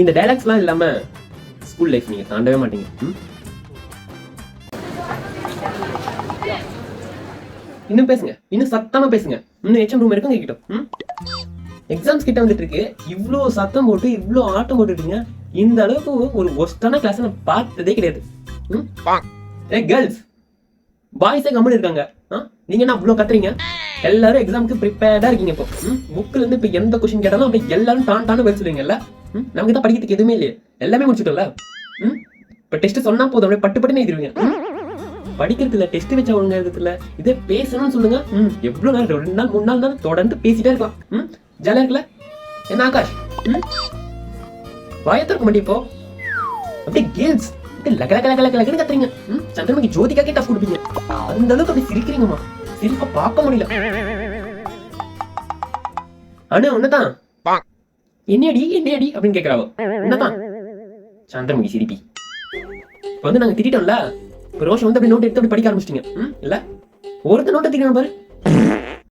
இந்த டைலாக்ஸ்லாம் இல்லாம school life நீங்க தாண்டவே மாட்டீங்க. இன்னும் பேசுங்க, இன்னும் சத்தமா பேசுங்க. இன்னும் எச்எம் ரூம் இருக்குங்க கிட்ட. எக்ஸாம்ஸ் கிட்ட வந்துட்டு இருக்கு, இவ்ளோ சத்தம் போட்டு இவ்ளோ ஆட்டம் போட்டுட்டீங்க. இந்த அளவுக்கு ஒரு ஒஸ்டான கிளாஸ் நான் பார்த்ததே கிடையாது. கேர்ள்ஸ் பாய்ஸே கம்முன்னு இருக்காங்க. நீங்க என்ன அவ்வளோ கத்துறீங்க? எல்லாரும் எக்ஸாமுக்கு ப்ரிப்பேர்டா இருக்கீங்க. இப்போ புக்ல இருந்து இப்போ எந்த கொஸ்டின் கேட்டாலும் அப்படி எல்லாரும் டான்னு பதில் சொல்லுவீங்கல்ல. நமக்கு தான் படிக்கிறதுக்கு எதுவுமே இல்லையே, எல்லாமே முடிச்சுட்டோம்ல. இப்போ டெஸ்ட் சொன்னா போதும், அப்படியே பட்டு பட்டுன்னு எழுதிருவீங்க. படிக்கிறது இல்ல, டெஸ்ட் வச்சா ஒழுங்கா இருக்குல்ல. இதே பேசணும்னு சொல்லுங்க, எவ்வளவு நாள், 2 நாள் 3 நாள் தான் தொடர்ந்து பேசிட்டே இருக்கலாம். ஜாலியா இருக்குல்ல? என்ன ஆகாஷ், வாயை திறக்க மாட்டே இப்போ. அப்படியே கேர்ள்ஸ் லகலகலகலகலன்னு கத்துறீங்க. சந்திரமுகி ஜோதிகாக்கே டஃப் கொடுப்பீங்க. அந்த அளவுக்கு அப்படி சிரிக்கிறீங்கம்மா, சிரிப்ப பார்க்க முடியல. ஆனா ஒண்ணுதான், என்னடி என்னடி அப்படின்னு கேக்குறாவோ. என்னதான் சந்திரமுகி சிரிப்பி. இப்ப வந்து நாங்க திட்டோம்ல, ரோஷம் வந்து அப்படி நோட் எடுத்து அப்படி படிக்க ஆரம்பிச்சிட்டீங்க. இல்ல ஒருத்த நோட்டை திடணும் பாரு.